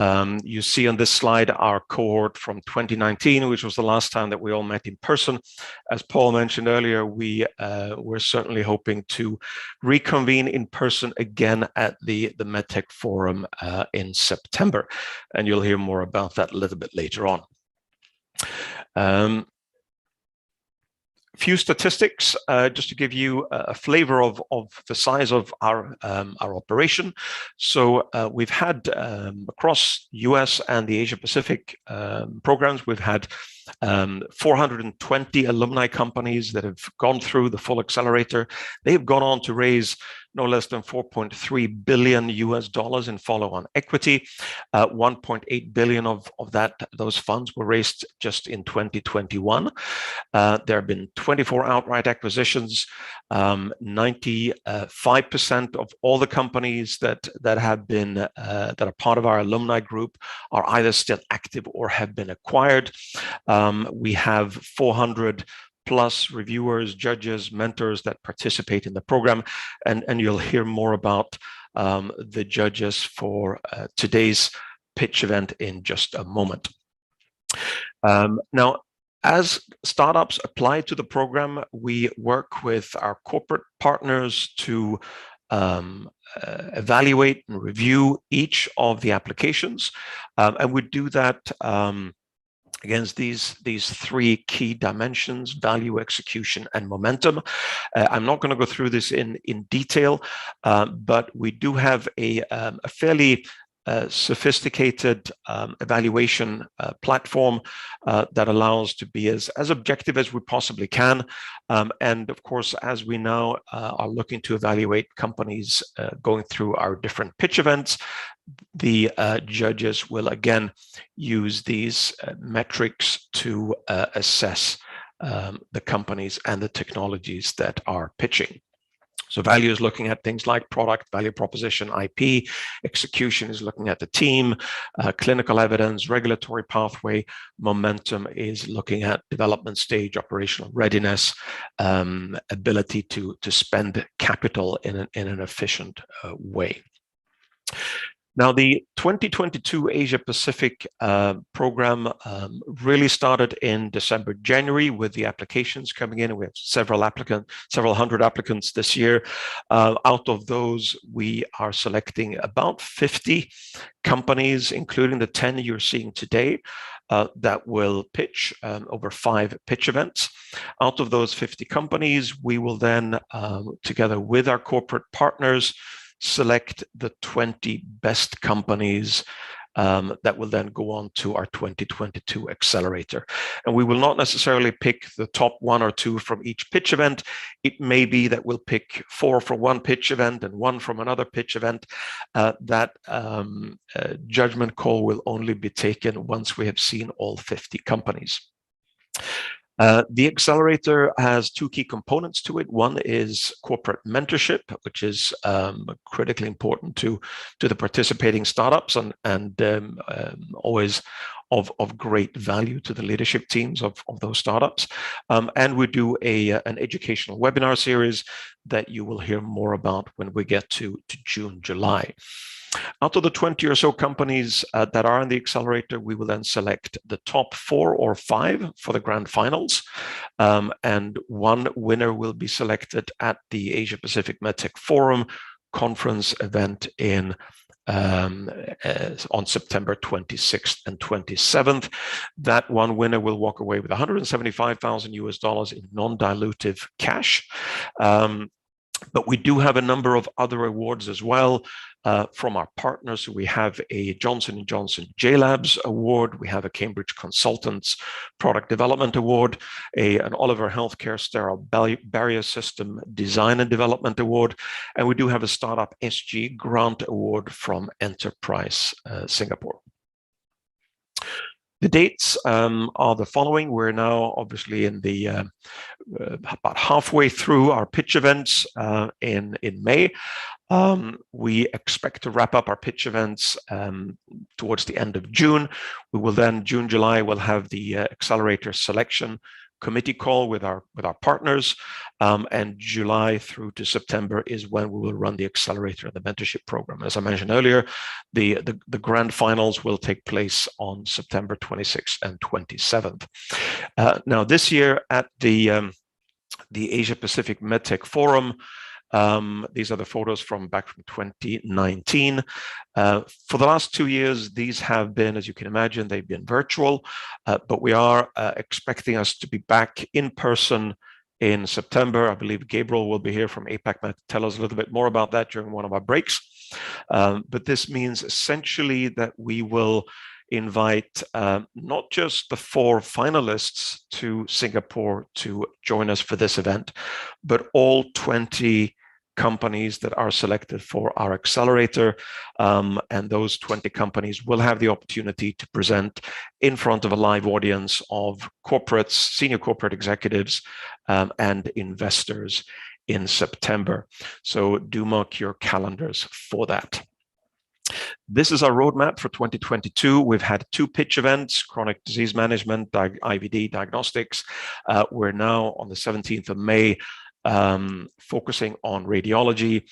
You see on this slide our cohort from 2019, which was the last time that we all met in person. As Paul mentioned earlier, we're certainly hoping to reconvene in person again at the Medtech Forum in September, and you'll hear more about that a little bit later on. Few statistics just to give you a flavor of the size of our operation. So we've had across US and the Asia Pacific programs, we've had 420 alumni companies that have gone through the full accelerator. They've gone on to raise no less than $4.3 billion in follow-on equity. 1.8 billion of those funds were raised just in 2021. There have been 24 outright acquisitions. 95% of all the companies that have been that are part of our alumni group are either still active or have been acquired. We have 400 plus reviewers, judges, mentors that participate in the program, and you'll hear more about the judges for today's pitch event in just a moment. Now, as startups apply to the program, we work with our corporate partners to evaluate and review each of the applications, and we do that against these three key dimensions: value, execution, and momentum. I'm not going to go through this in detail, but we do have a fairly sophisticated evaluation platform that allows to be as objective as we possibly can. And of course, as we now are looking to evaluate companies going through our different pitch events, the judges will again use these metrics to assess the companies and the technologies that are pitching. So value is looking at things like product, value proposition, IP. Execution is looking at the team, clinical evidence, regulatory pathway. Momentum is looking at development stage, operational readiness, ability to spend capital in an efficient way. Now, the 2022 Asia Pacific program really started in December, January, with the applications coming in. We have several hundred applicants this year. Out of those, we are selecting about 50 companies, including the 10 you're seeing today, that will pitch over 5 pitch events. Out of those 50 companies, we will then, together with our corporate partners, select the 20 best companies that will then go on to our 2022 accelerator. And we will not necessarily pick the top 1 or 2 from each pitch event. It may be that we'll pick 4 from one pitch event and 1 from another pitch event. That judgment call will only be taken once we have seen all 50 companies. The accelerator has 2 key components to it. One is corporate mentorship, which is critically important to the participating startups and always of great value to the leadership teams of those startups. And we do an educational webinar series that you will hear more about when we get to June, July. Out of the 20 or so companies that are in the accelerator, we will then select the top 4 or 5 for the grand finals. And one winner will be selected at the Asia Pacific Medtech Forum conference event on September 26th and 27th. That one winner will walk away with $175,000 in non-dilutive cash. But we do have a number of other awards as well from our partners. We have a Johnson & Johnson J-Labs Award. We have a Cambridge Consultants Product Development Award, an Oliver Healthcare Sterile Barrier System Design and Development Award. And we do have a Startup SG Grant Award from Enterprise Singapore. The dates are the following. We're now obviously in the about halfway through our pitch events in May. We expect to wrap up our pitch events towards the end of June. We will then, June, July, we'll have the accelerator selection committee call with our partners, and July through to September is when we will run the accelerator and the mentorship program. As I mentioned earlier, the grand finals will take place on September 26th and 27th. Now, this year at the Asia Pacific Medtech Forum, these are the photos from back from 2019. For the last 2 years, these have been, as you can imagine, they've been virtual, but we are expecting us to be back in person in September. I believe Gabriel will be here from APAC to tell us a little bit more about that during one of our breaks. But this means essentially that we will invite not just the 4 finalists to Singapore to join us for this event, but all 20 companies that are selected for our accelerator, and those 20 companies will have the opportunity to present in front of a live audience of corporates, senior corporate executives, and investors in September. So do mark your calendars for that. This is our roadmap for 2022. We've had 2 pitch events, chronic disease management, IVD diagnostics. We're now on the 17th of May, focusing on radiology,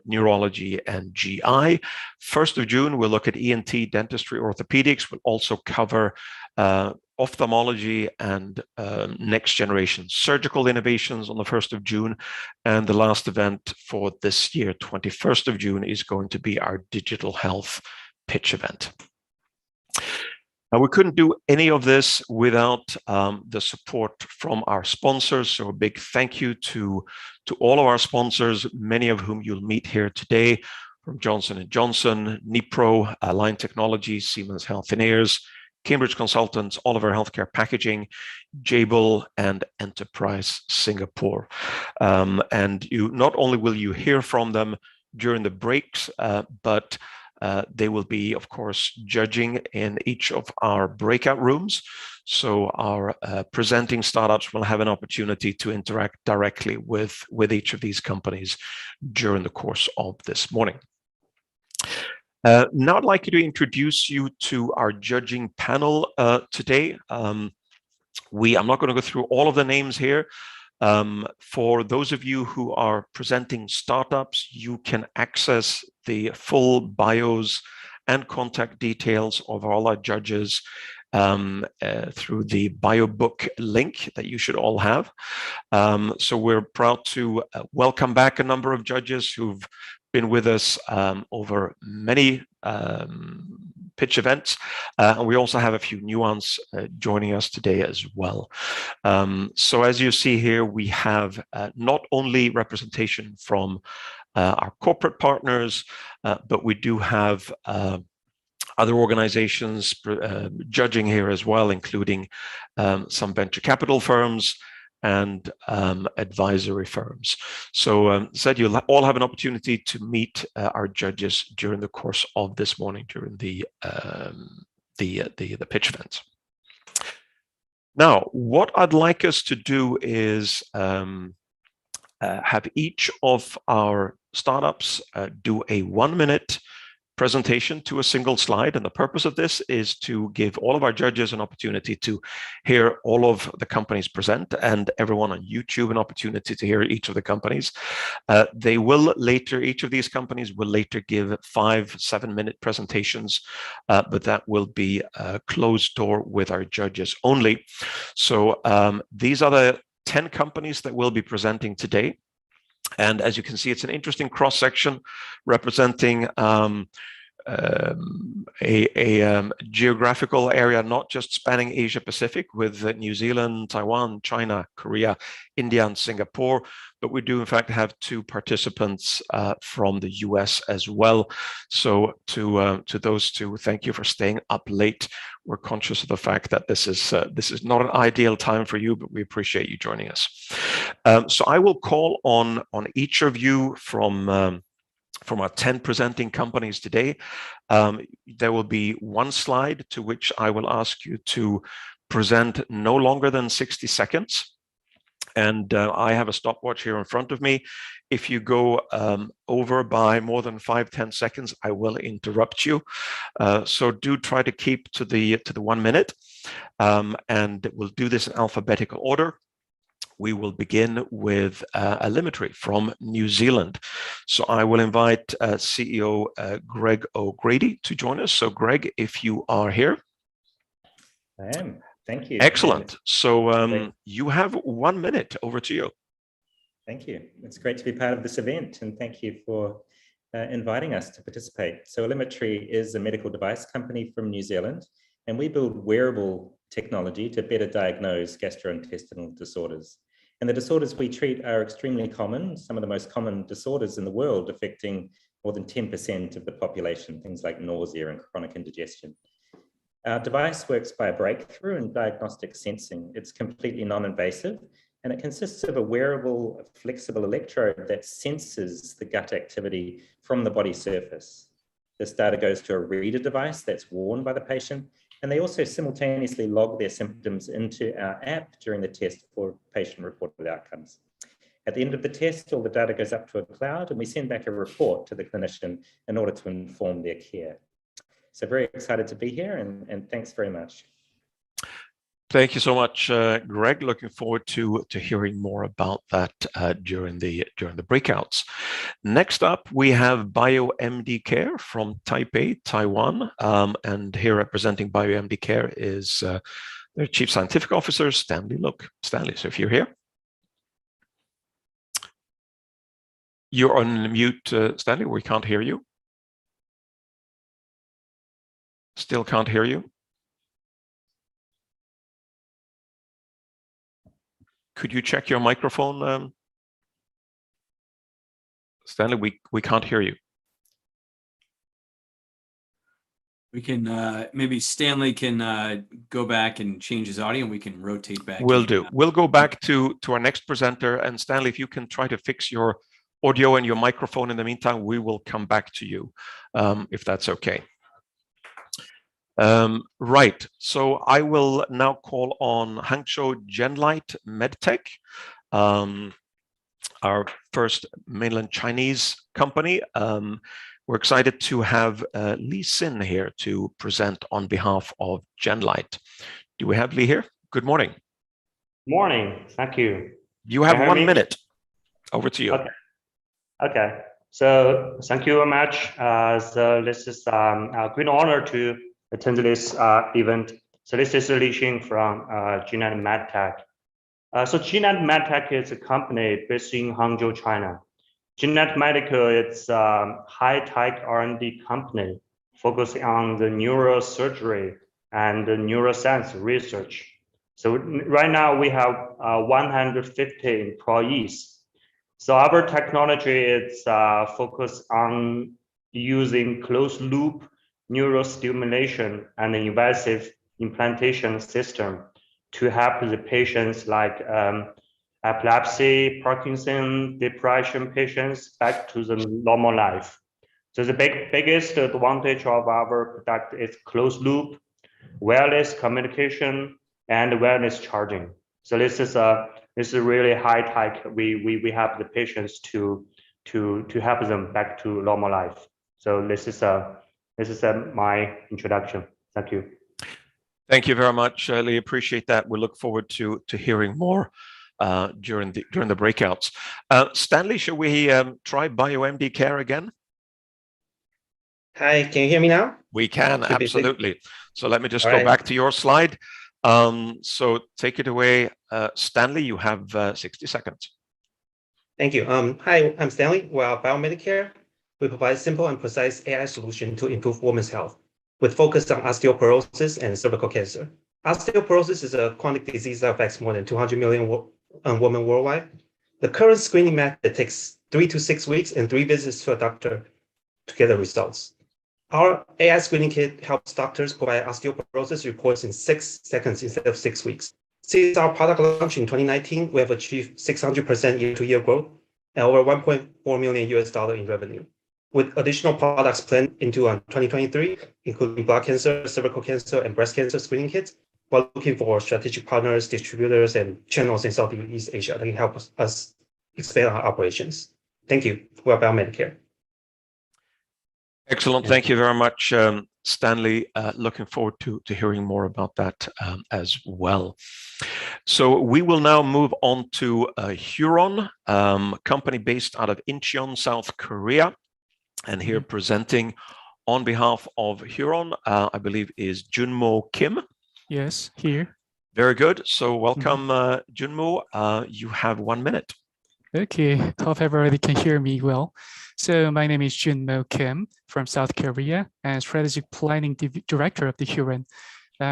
neurology, and GI. 1st of June, we'll look at ENT, dentistry, orthopedics. We'll also cover ophthalmology and next generation surgical innovations on the 1st of June. And the last event for this year, 21st of June, is going to be our digital health pitch event. Now, we couldn't do any of this without the support from our sponsors. So a big thank you to all of our sponsors, many of whom you'll meet here today, from Johnson & Johnson, Nipro, Align Technologies, Siemens Healthineers, Cambridge Consultants, Oliver Healthcare Packaging, Jabil, and Enterprise Singapore. And not only will you hear from them during the breaks, but they will be, of course, judging in each of our breakout rooms. So our presenting startups will have an opportunity to interact directly with each of these companies during the course of this morning. Now I'd like to introduce you to our judging panel today. I'm not going to go through all of the names here. For those of you who are presenting startups, you can access the full bios and contact details of all our judges through the bio book link that you should all have. So we're proud to welcome back a number of judges who've been with us over many pitch events, and we also have a few new ones joining us today as well. So as you see here, we have not only representation from our corporate partners, but we do have other organizations judging here as well, including some venture capital firms and advisory firms. So said you'll all have an opportunity to meet our judges during the course of this morning during the pitch events. Now, what I'd like us to do is have each of our startups do a 1-minute presentation to a single slide. And the purpose of this is to give all of our judges an opportunity to hear all of the companies present, and everyone on YouTube an opportunity to hear each of the companies. They will later, each of these companies will later give 5-7-minute presentations, but that will be a closed door with our judges only. So these are the 10 companies that will be presenting today. And as you can see, it's an interesting cross-section representing a geographical area, not just spanning Asia Pacific with New Zealand, Taiwan, China, Korea, India, and Singapore, but we do in fact have 2 participants from the US as well. So to those 2, thank you for staying up late. We're conscious of the fact that this is not an ideal time for you, but we appreciate you joining us. So I will call on each of you from our 10 presenting companies today. There will be 1 slide to which I will ask you to present no longer than 60 seconds. And I have a stopwatch here in front of me. If you go over by more than 5-10 seconds, I will interrupt you. So do try to keep to the 1 minute, and we'll do this in alphabetical order. We will begin with telemetry from New Zealand. So I will invite CEO Greg O'Grady to join us. So Greg, if you are here. I am. Thank you. Excellent. So you have 1 minute. Over to you. Thank you. It's great to be part of this event, and thank you for inviting us to participate. So Telemetry is a medical device company from New Zealand, and we build wearable technology to better diagnose gastrointestinal disorders. And the disorders we treat are extremely common, some of the most common disorders in the world, affecting more than 10% of the population, things like nausea and chronic indigestion. Our device works by a breakthrough in diagnostic sensing. It's completely non-invasive, and it consists of a wearable, flexible electrode that senses the gut activity from the body surface. This data goes to a reader device that's worn by the patient, and they also simultaneously log their symptoms into our app during the test for patient-reported outcomes. At the end of the test, all the data goes up to a cloud, and we send back a report to the clinician in order to inform their care. So very excited to be here, and thanks very much. Thank you so much, Greg. Looking forward to hearing more about that during the breakouts. Next up, we have Biomd Care from Taipei, Taiwan, and here representing Biomd Care is their Chief Scientific Officer, Stanley Look. Stanley, so if you're here. You're on mute, Stanley. We can't hear you. Still can't hear you. Could you check your microphone, Stanley? We can't hear you. We can maybe Stanley can go back and change his audio, and we can rotate back. Will do. We'll go back to our next presenter, and Stanley, if you can try to fix your audio and your microphone in the meantime, we will come back to you, if that's okay. Right, so I will now call on Hangzhou Genlight Medtech, our first mainland Chinese company. We're excited to have Li Xin here to present on behalf of Genlight. Do we have Li here? Good morning. Morning, thank you. You have 1 minute. Over to you. Okay. So thank you very much. So this is a great honor to attend this event. So this is Li Xin from Genlight Medtech. So Genlight Medtech is a company based in Hangzhou, China. Genlight Medical, it's a high-tech R&D company focusing on the neurosurgery and the neuroscience research. So right now we have 150 employees. So our technology is focused on using closed-loop neurostimulation and invasive implantation system to help the patients like epilepsy, Parkinson, depression patients back to the normal life. So the biggest advantage of our product is closed loop, wireless communication, and wireless charging. So this is really high tech. We help the patients to help them back to normal life. So this is my introduction. Thank you. Thank you very much, Lee. Appreciate that. We look forward to hearing more during the breakouts. Stanley, should we try Biomd Care again? Hi, can you hear me now? We can, absolutely. So let me just go back to your slide. So take it away, Stanley. You have 60 seconds. Thank you. Hi, I'm Stanley. We're Biomd Care. We provide simple and precise AI solution to improve women's health, with focus on osteoporosis and cervical cancer. Osteoporosis is a chronic disease that affects more than 200 million women worldwide. The current screening method takes 3 to 6 weeks and 3 visits to a doctor to get the results. Our AI screening kit helps doctors provide osteoporosis reports in 6 seconds instead of 6 weeks. Since our product launch in 2019, we have achieved 600% year-to-year growth and over $1.4 million in revenue, with additional products planned into 2023, including blood cancer, cervical cancer, and breast cancer screening kits. we're looking for strategic partners, distributors, and channels in Southeast Asia that can help us expand our operations. Thank you. We're Biomd Care. Excellent. Thank you very much, Stanley. Looking forward to hearing more about that as well. So we will now move on to Huron, company based out of Incheon, South Korea. And here presenting on behalf of Huron, I believe is Junmo Kim. Yes, here. Very good. So welcome, Junmo. You have 1 minute. Okay, hope everybody can hear me well. So my name is Junmo Kim from South Korea and Strategic Planning Director of the Huron.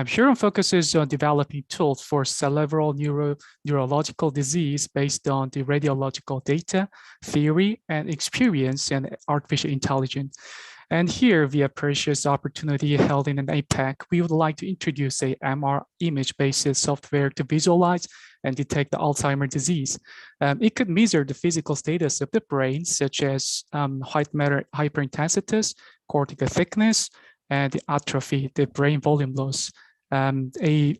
Huron focuses on developing tools for cerebral neurological disease based on the radiological data, theory, and experience and artificial intelligence. And here, via precious opportunity held in an APAC, we would like to introduce a MR image-based software to visualize and detect the Alzheimer's disease. It could measure the physical status of the brain, such as white matter hyperintensity, cortical thickness, and the atrophy, the brain volume loss, a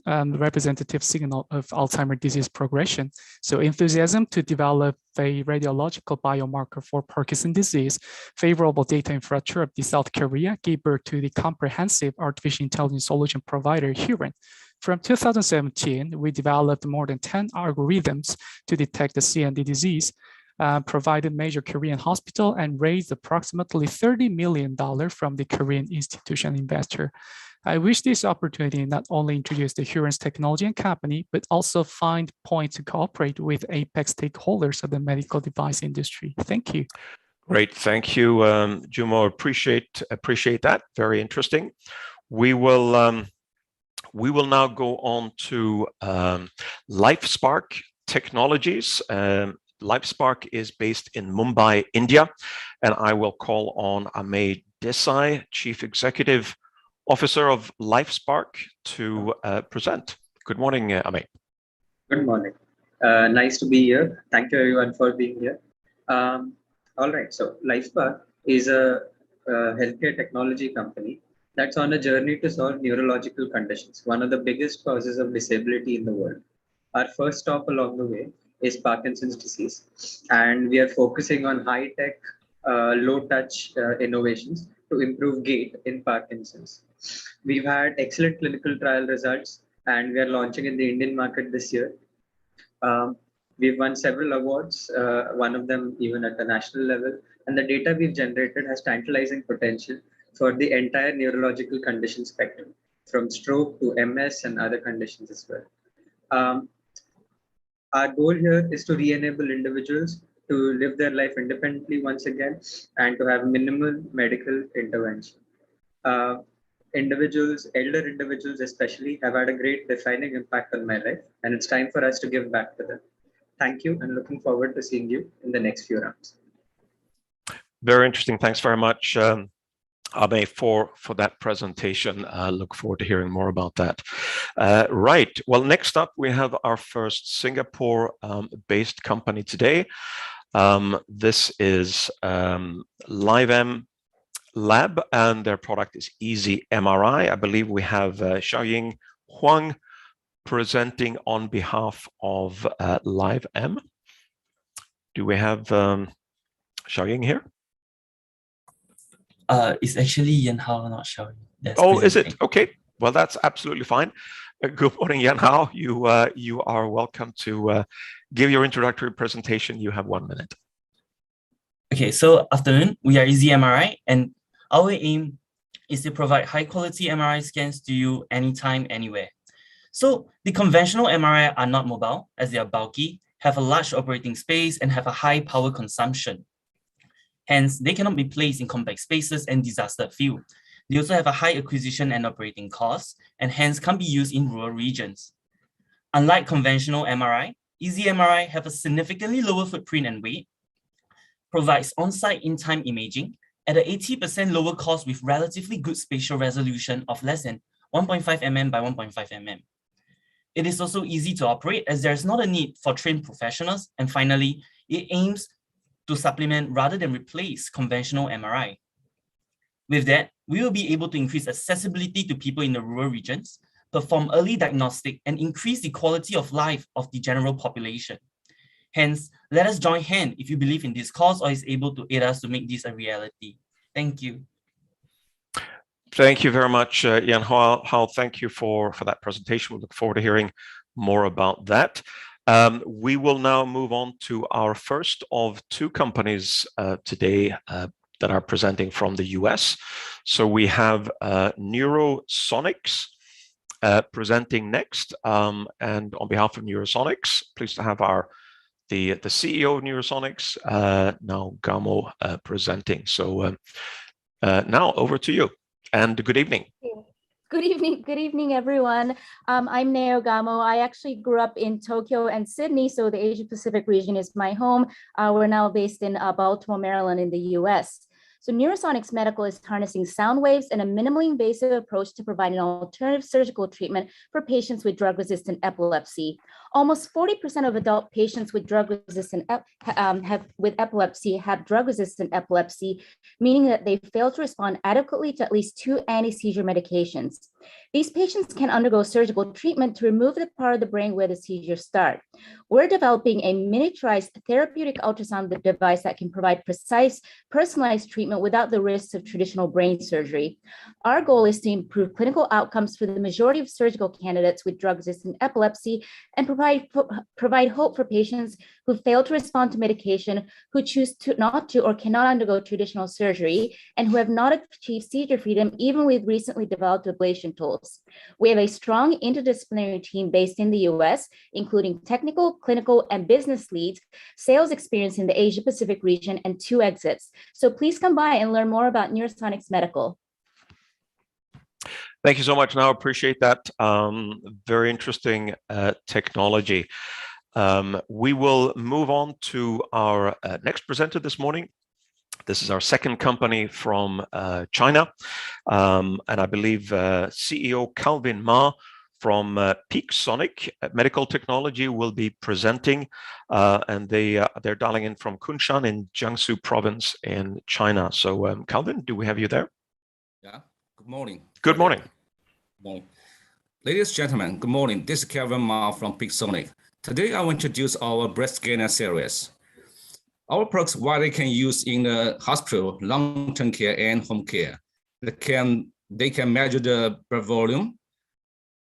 representative signal of Alzheimer's disease progression. So enthusiasm to develop a radiological biomarker for Parkinson's disease, favorable data infrastructure of the South Korea gave birth to the comprehensive artificial intelligence solution provider Huron. From 2017, we developed more than 10 algorithms to detect the CND disease, provided major Korean hospital and raised approximately $30 million from the Korean institutional investor. I wish this opportunity not only introduce the Huron's technology and company, but also find points to cooperate with APAC stakeholders of the medical device industry. Thank you. Great, thank you, Junmo. Appreciate that. Very interesting. We will now go on to LifeSpark Technologies. LifeSpark is based in Mumbai, India, and I will call on Amey Desai, Chief Executive Officer of LifeSpark, to present. Good morning, Amey. Good morning. Nice to be here. Thank you everyone for being here. All right, so LifeSpark is a healthcare technology company that's on a journey to solve neurological conditions, one of the biggest causes of disability in the world. Our first stop along the way is Parkinson's disease, and we are focusing on high-tech, low-touch innovations to improve gait in Parkinson's. We've had excellent clinical trial results, and we are launching in the Indian market this year. We've won several awards, one of them even at the national level, and the data we've generated has tantalizing potential for the entire neurological condition spectrum, from stroke to MS and other conditions as well. Our goal here is to re-enable individuals to live their life independently once again and to have minimal medical intervention. Elder individuals especially, have had a great defining impact on my life, and it's time for us to give back to them. Thank you, and looking forward to seeing you in the next few rounds. Very interesting. Thanks very much, Amey, for that presentation. Look forward to hearing more about that. Right. Well, next up, we have our first Singapore-based company today. This is LiveM Lab, and their product is Easy MRI. I believe we have Xiaoying Huang presenting on behalf of LiveM. Do we have Xiaoying here? It's actually Yan Hao, not Xiaoying. Oh, is it? Okay. Well, that's absolutely fine. Good morning, Yan Hao. You are welcome to give your introductory presentation. You have 1 minute. Okay, so afternoon, we are Easy MRI, and our aim is to provide high-quality MRI scans to you anytime, anywhere. So the conventional MRI are not mobile, as they are bulky, have a large operating space, and have a high power consumption. Hence, they cannot be placed in complex spaces and disaster field. They also have a high acquisition and operating costs, and hence can't be used in rural regions. Unlike conventional MRI, Easy MRI have a significantly lower footprint and weight, provides on-site in-time imaging at an 80% lower cost with relatively good spatial resolution of less than 1.5 mm by 1.5 mm. It is also easy to operate as there is not a need for trained professionals. And finally, it aims to supplement rather than replace conventional MRI. With that, we will be able to increase accessibility to people in the rural regions, perform early diagnostic, and increase the quality of life of the general population. Hence, let us join hands if you believe in this cause or is able to aid us to make this a reality. Thank you. Thank you very much, Yan Hao. Thank you for that presentation. We look forward to hearing more about that. We will now move on to our first of two companies today that are presenting from the US. So we have Neurosonics presenting next. And on behalf of Neurosonics, pleased to have the CEO of Neurosonics, now Gamo, presenting. So now over to you, and good evening. Good evening, everyone. I'm Neo Gamo. I actually grew up in Tokyo and Sydney, so the Asia Pacific region is my home. We're now based in Baltimore, Maryland in the US. So Neurosonics Medical is harnessing sound waves and a minimally invasive approach to provide an alternative surgical treatment for patients with drug-resistant epilepsy. Almost 40% of adult patients with drug-resistant epilepsy have drug-resistant epilepsy, meaning that they fail to respond adequately to at least 2 anti-seizure medications. These patients can undergo surgical treatment to remove the part of the brain where the seizures start. We're developing a miniaturized therapeutic ultrasound device that can provide precise, personalized treatment without the risks of traditional brain surgery. Our goal is to improve clinical outcomes for the majority of surgical candidates with drug-resistant epilepsy and provide hope for patients who fail to respond to medication, who choose not to or cannot undergo traditional surgery, and who have not achieved seizure freedom even with recently developed ablation tools. We have a strong interdisciplinary team based in the US, including technical, clinical, and business leads, sales experience in the Asia Pacific region, and 2 exits. So please come by and learn more about Neurosonics Medical. Thank you so much. Now, appreciate that. Very interesting technology. We will move on to our next presenter this morning. This is our second company from China. And I believe CEO Calvin Ma from Peak Sonic Medical Technology will be presenting. And they're dialing in from Kunshan in Jiangsu province in China. So Calvin, do we have you there? Yeah, good morning. Good morning. Good morning. Ladies and gentlemen, good morning. This is Calvin Ma from Peak Sonic. Today I will introduce our breast scanner series. Our products widely can use in the hospital, long-term care, and home care. They can measure the blood volume,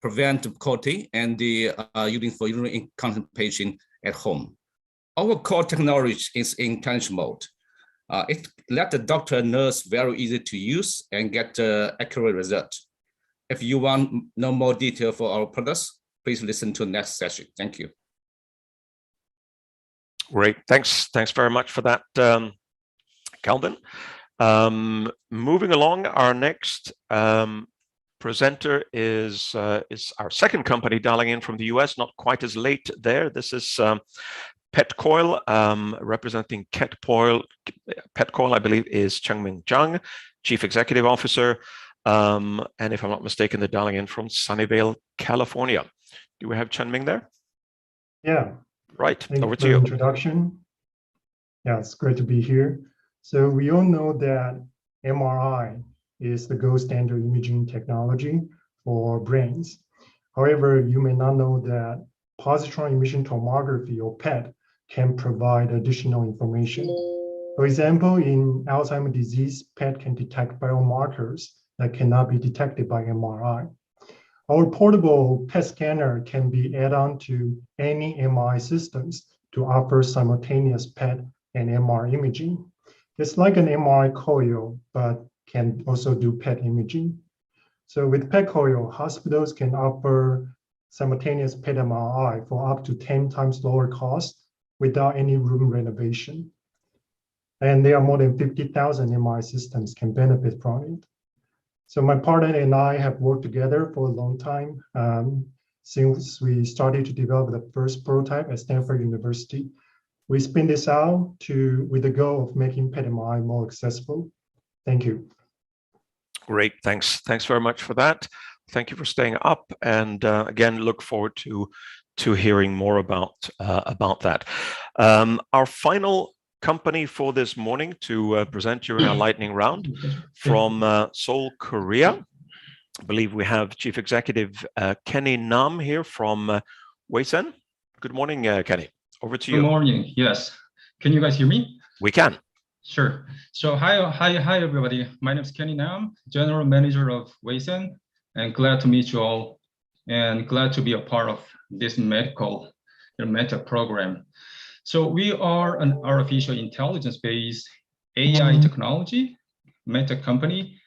prevent quality, and the using for urinary incontinence patient at home. Our core technology is in intelligent mode. It let the doctor and nurse very easy to use and get accurate result. If you want no more detail for our products, please listen to the next session. Thank you. Great. Thanks very much for that, Calvin. Moving along, our next presenter is our second company dialing in from the US, not quite as late there. This is Petcoil, representing Petcoil, I believe, is Chengming Zhang, Chief Executive Officer. And if I'm not mistaken, they're dialing in from Sunnyvale, California. Do we have Chengming there? Yeah. Right, Thank over you to you. Introduction. Yeah, it's great to be here. So we all know that MRI is the gold standard imaging technology for brains. However, you may not know that positron emission tomography, or PET, can provide additional information. For example, in Alzheimer's disease, PET can detect biomarkers that cannot be detected by MRI. Our portable PET scanner can be added on to any MRI systems to offer simultaneous PET and MR imaging. It's like an MRI coil, but can also do PET imaging. So with PET coil, hospitals can offer simultaneous PET MRI for up to 10 times lower cost without any room renovation. And there are more than 50,000 MRI systems can benefit from it. So my partner and I have worked together for a long time since we started to develop the first prototype at Stanford University. We spin this out with the goal of making PET MRI more accessible. Thank you. Great, thanks very much for that. Thank you for staying up, and again, look forward to hearing more about that. Our final company for this morning to present during our lightning round from Seoul, Korea. I believe we have Chief Executive Kenny Nam here from Weisen. Good morning, Kenny. Over to you. Good morning. Yes. Can you guys hear me? We can. Sure. So hi, everybody. My name is Kenny Nam, General Manager of Weisen, and glad to meet you all, and glad to be a part of this Medtech program. So we are an artificial intelligence-based AI technology Medtech company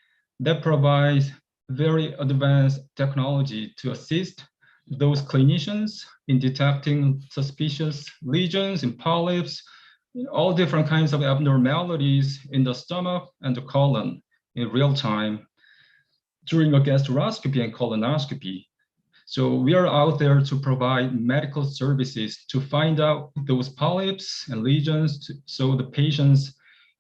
that provides very advanced technology to assist those clinicians in detecting suspicious lesions and polyps, all different kinds of abnormalities in the stomach and the colon in real time during a gastroscopy and colonoscopy. So we are out there to provide medical services to find out those polyps and lesions so the patients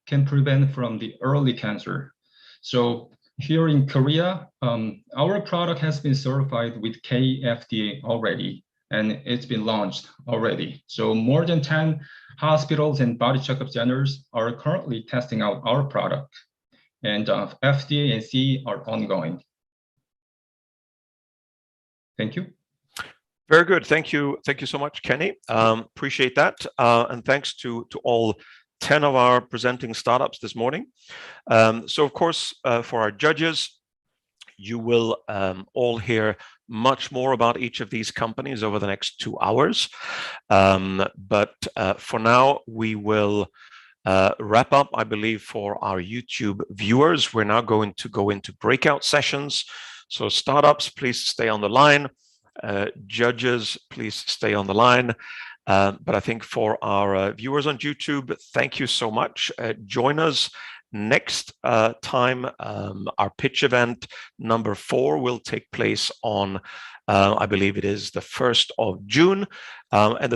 can prevent from the early cancer. So here in Korea, our product has been certified with KFDA already, and it's been launched already. So more than 10 hospitals and body checkup centers are currently testing out our product, and FDA and CE are ongoing. Thank you. Very good. Thank you. Thank you so much, Kenny. Appreciate that. And thanks to all 10 of our presenting startups this morning. So of course, for our judges, you will all hear much more about each of these companies over the next 2 hours. But for now, we will wrap up, I believe, for our YouTube viewers. We're now going to go into breakout sessions. So startups, please stay on the line. Judges, please stay on the line. But I think for our viewers on YouTube, thank you so much. Join us next time. Our pitch event number 4 will take place on, I believe it is the 1st of June. And the